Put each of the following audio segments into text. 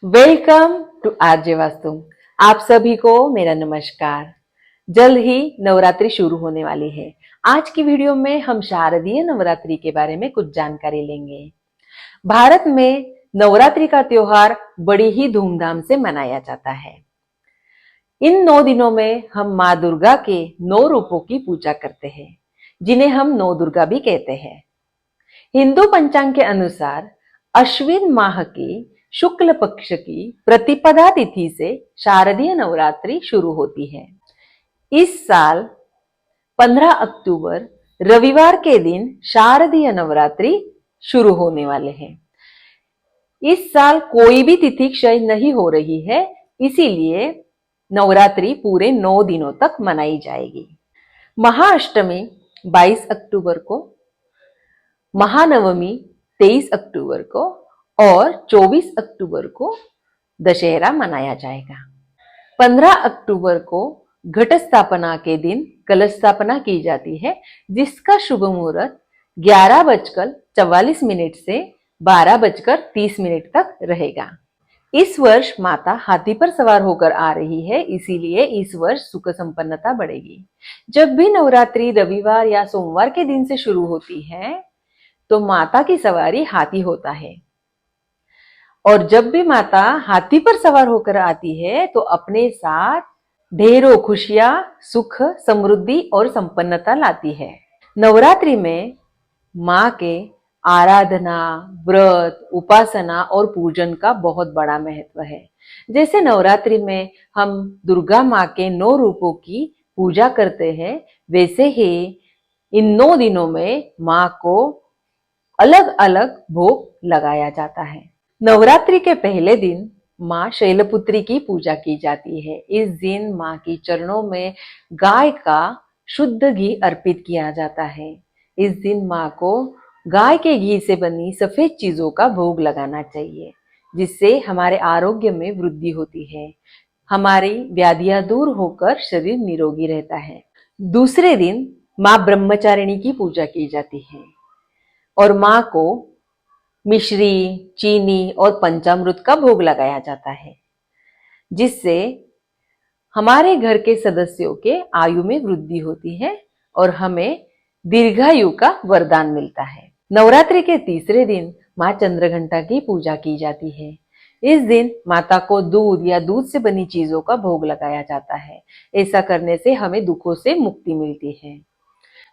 Welcome to RJ vastu. आप सभी को मेरा नमस्कार। जल्द ही नवरात्रि शुरू होने वाली है। आज की वीडियो में हम शारदीय नवरात्रि के बारे में कुछ जानकारी लेंगे। भारत में नवरात्रि का त्योहार बड़ी ही धूमधाम से मनाया जाता है। इन 9 दिनों में हम माँ दुर्गा के 9 रूपों की पूजा करते हैं, जिन्हें हम 9 दुर्गा भी कहते हैं। हिंदू पंचांग के अनुसार अश्विन माह की शुक्ल पक्ष की प्रतिपदा तिथि से शारदीय नवरात्रि शुरू होती है। इस साल 15 अक्टूबर रविवार के दिन शारदीय नवरात्रि शुरू होने वाले हैं। इस साल कोई भी तिथि क्षय नहीं हो रही है, इसीलिए नवरात्रि पूरे 9 दिनों तक मनाई जाएगी। महाअष्टमी 22 अक्टूबर को, महानवमी 23 अक्टूबर को और 24 अक्टूबर को दशहरा मनाया जाएगा। 15 अक्टूबर को घट स्थापना के दिन कलश स्थापना की जाती है, जिसका शुभ मुहूर्त 11:44 से 12:30 तक रहेगा। इस वर्ष माता हाथी पर सवार होकर आ रही है, इसीलिए इस वर्ष सुख संपन्नता बढ़ेगी। जब भी नवरात्रि रविवार या सोमवार के दिन से शुरू होती है तो माता की सवारी हाथी होता है, और जब भी माता हाथी पर सवार होकर आती है तो अपने साथ ढेरों खुशियां, सुख, समृद्धि और संपन्नता लाती है। नवरात्रि में माँ के आराधना, व्रत, उपासना और पूजन का बहुत बड़ा महत्व है। जैसे नवरात्रि में हम दुर्गा माँ के 9 रूपों की पूजा करते हैं, वैसे ही इन 9 दिनों में माँ को अलग अलग भोग लगाया जाता है। नवरात्रि के पहले दिन माँ शैलपुत्री की पूजा की जाती है। इस दिन माँ के चरणों में गाय का शुद्ध घी अर्पित किया जाता है। इस दिन माँ को गाय के घी से बनी सफेद चीजों का भोग लगाना चाहिए, जिससे हमारे आरोग्य में वृद्धि होती है, हमारी व्याधियां दूर होकर शरीर निरोगी रहता है। दूसरे दिन माँ ब्रह्मचारिणी की पूजा की जाती है और माँ को मिश्री, चीनी और पंचामृत का भोग लगाया जाता है, जिससे हमारे घर के सदस्यों के आयु में वृद्धि होती है और हमें दीर्घायु का वरदान मिलता है। नवरात्रि के तीसरे दिन माँ चंद्रघंटा की पूजा की जाती है। इस दिन माता को दूध या दूध से बनी चीजों का भोग लगाया जाता है। ऐसा करने से हमें दुखों से मुक्ति मिलती है।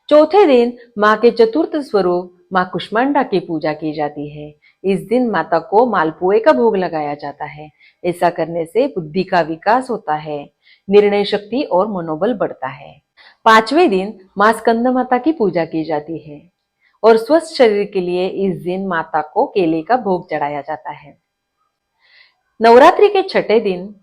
चौथे दिन माँ के चतुर्थ स्वरूप माँ कुष्मांडा की पूजा की जाती है। इस दिन माता को मालपुए का भोग लगाया जाता है। ऐसा करने से बुद्धि का विकास होता है, निर्णय शक्ति और मनोबल बढ़ता है। 5वें दिन माँ स्कंद माता की पूजा की जाती है और स्वस्थ शरीर के लिए इस दिन माता को केले का भोग चढ़ाया जाता है। नवरात्रि के 6ठे दिन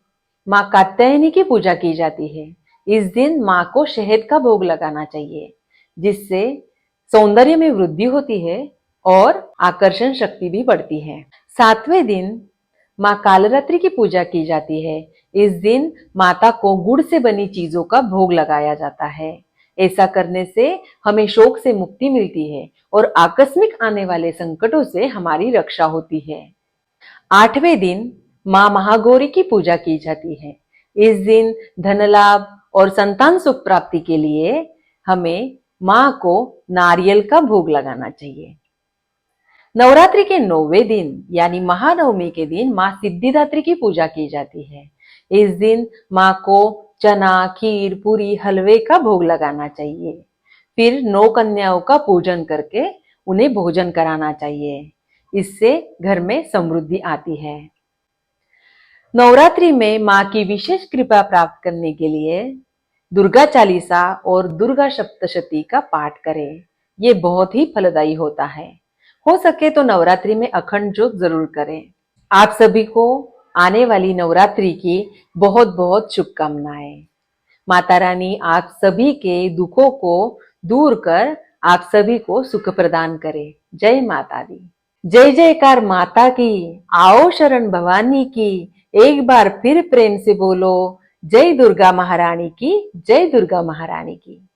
माँ कात्यायनी की पूजा की जाती है। इस दिन माँ को शहद का भोग लगाना चाहिए, जिससे सौंदर्य में वृद्धि होती है और आकर्षण शक्ति भी बढ़ती है। 7वें दिन माँ कालरात्रि की पूजा की जाती है। इस दिन माता को गुड़ से बनी चीजों का भोग लगाया जाता है। ऐसा करने से हमें शोक से मुक्ति मिलती है और आकस्मिक आने वाले संकटों से हमारी रक्षा होती है। 8वें दिन माँ महागौरी की पूजा की जाती है। इस दिन धन लाभ और संतान सुख प्राप्ति के लिए हमें माँ को नारियल का भोग लगाना चाहिए। नवरात्रि के 9वें दिन यानी महानवमी के दिन माँ सिद्धिदात्री की पूजा की जाती है। इस दिन माँ को चना, खीर, पूरी, हलवे का भोग लगाना चाहिए। फिर 9 कन्याओं का पूजन करके उन्हें भोजन कराना चाहिए। इससे घर में समृद्धि आती है। नवरात्रि में माँ की विशेष कृपा प्राप्त करने के लिए दुर्गा चालीसा और दुर्गा सप्तशती का पाठ करें। ये बहुत ही फलदायी होता है। हो सके तो नवरात्रि में अखंड ज्योत जरूर करें। आप सभी को आने वाली नवरात्रि की बहुत बहुत शुभकामनाएं। माता रानी आप सभी के दुखों को दूर कर आप सभी को सुख प्रदान करे। जय माता दी। जय जयकार माता की। आओ शरण भवानी की। एक बार फिर प्रेम से बोलो, जय दुर्गा महारानी की, जय दुर्गा महारानी की।